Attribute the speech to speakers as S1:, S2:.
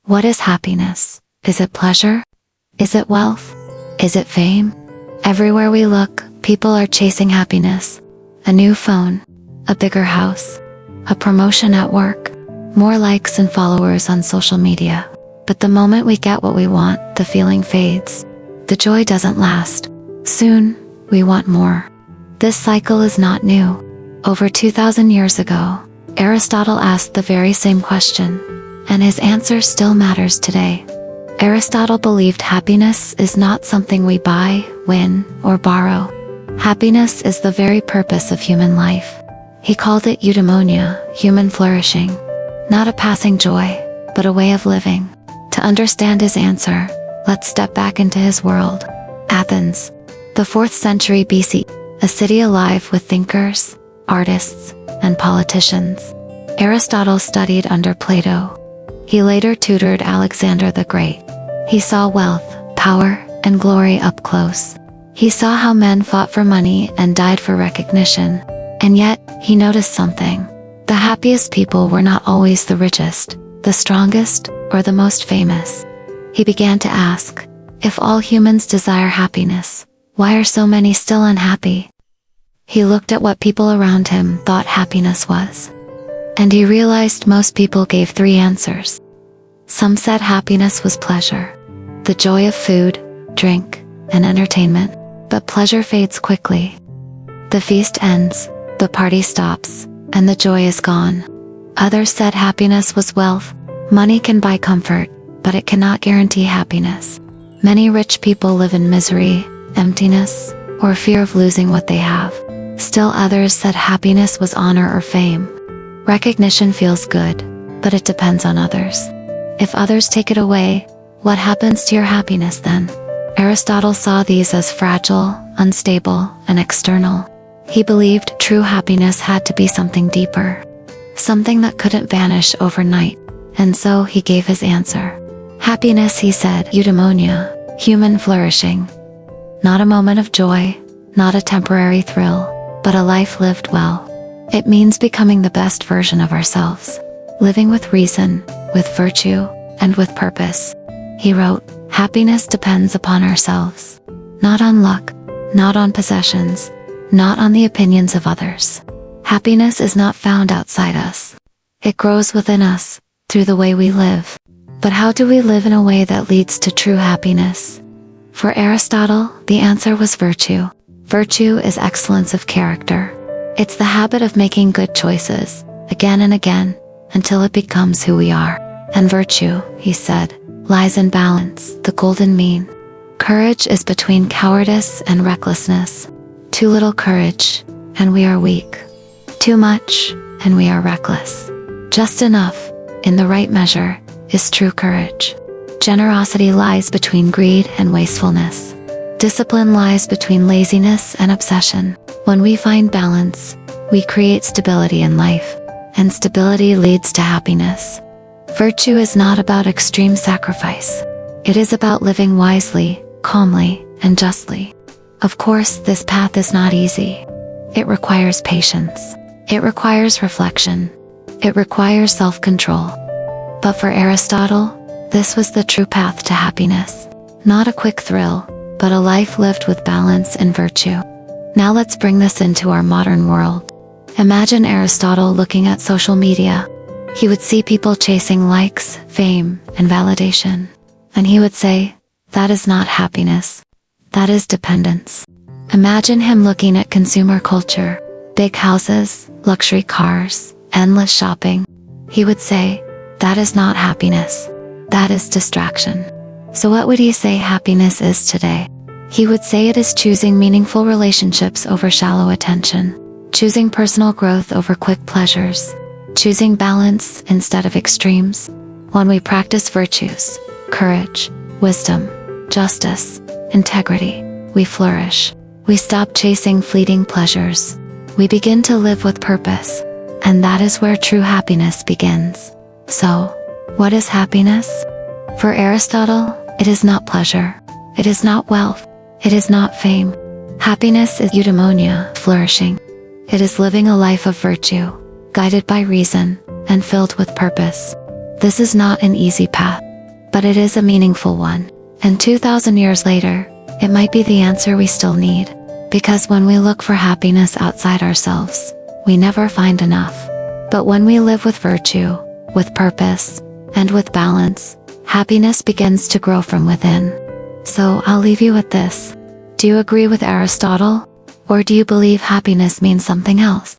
S1: What is happiness? Is it pleasure? Is it wealth? Is it fame? Everywhere we look, people are chasing happiness. A new phone, a bigger house, a promotion at work, more likes and followers on social media. But the moment we get what we want, the feeling fades. The joy doesn't last. Soon, we want more. This cycle is not new. Over 2,000 years ago, Aristotle asked the very same question, and his answer still matters today. Aristotle believed happiness is not something we buy, win, or borrow. Happiness is the very purpose of human life. He called it Eudaimonia, human flourishing. Not a passing joy, but a way of living. To understand his answer, let's step back into his world. Athens, the 4th century BC, a city alive with thinkers, artists, and politicians. Aristotle studied under Plato. He later tutored Alexander the Great. He saw wealth, power, and glory up close. He saw how men fought for money and died for recognition. And yet, he noticed something. The happiest people were not always the richest, the strongest, or the most famous. He began to ask, if all humans desire happiness, why are so many still unhappy? He looked at what people around him thought happiness was. And he realized most people gave 3 answers. Some said happiness was pleasure, the joy of food, drink, and entertainment. But pleasure fades quickly. The feast ends, the party stops, and the joy is gone. Others said happiness was wealth. Money can buy comfort, but it cannot guarantee happiness. Many rich people live in misery, emptiness, or fear of losing what they have. Still others said happiness was honor or fame. Recognition feels good, but it depends on others. If others take it away, what happens to your happiness then? Aristotle saw these as fragile, unstable, and external. He believed true happiness had to be something deeper, something that couldn't vanish overnight, and so he gave his answer. Happiness, he said, Eudaimonia, human flourishing. Not a moment of joy, not a temporary thrill, but a life lived well. It means becoming the best version of ourselves, living with reason, with virtue, and with purpose. He wrote, happiness depends upon ourselves, not on luck, not on possessions, not on the opinions of others. Happiness is not found outside us. It grows within us, through the way we live. But how do we live in a way that leads to true happiness? For Aristotle, the answer was virtue. Virtue is excellence of character. It's the habit of making good choices, again and again, until it becomes who we are. And virtue, he said, lies in balance, the golden mean. Courage is between cowardice and recklessness. Too little courage, and we are weak. Too much, and we are reckless. Just enough, in the right measure, is true courage. Generosity lies between greed and wastefulness. Discipline lies between laziness and obsession. When we find balance, we create stability in life, and stability leads to happiness. Virtue is not about extreme sacrifice. It is about living wisely, calmly, and justly. Of course, this path is not easy. It requires patience. It requires reflection. It requires self-control. But for Aristotle, this was the true path to happiness. Not a quick thrill, but a life lived with balance and virtue. Now let's bring this into our modern world. Imagine Aristotle looking at social media. He would see people chasing likes, fame, and validation. And he would say, that is not happiness. That is dependence. Imagine him looking at consumer culture, big houses, luxury cars, endless shopping. He would say, that is not happiness. That is distraction. So what would he say happiness is today? He would say it is choosing meaningful relationships over shallow attention, choosing personal growth over quick pleasures, choosing balance instead of extremes. When we practice virtues, courage, wisdom, justice, integrity, we flourish. We stop chasing fleeting pleasures. We begin to live with purpose, and that is where true happiness begins. So, what is happiness? For Aristotle, it is not pleasure. It is not wealth. It is not fame. Happiness is eudaimonia, flourishing. It is living a life of virtue, guided by reason, and filled with purpose. This is not an easy path. but it is a meaningful one. And 2,000 years later, it might be the answer we still need. Because when we look for happiness outside ourselves, we never find enough. But when we live with virtue, with purpose, and with balance, happiness begins to grow from within. So I'll leave you with this. Do you agree with Aristotle? Or do you believe happiness means something else?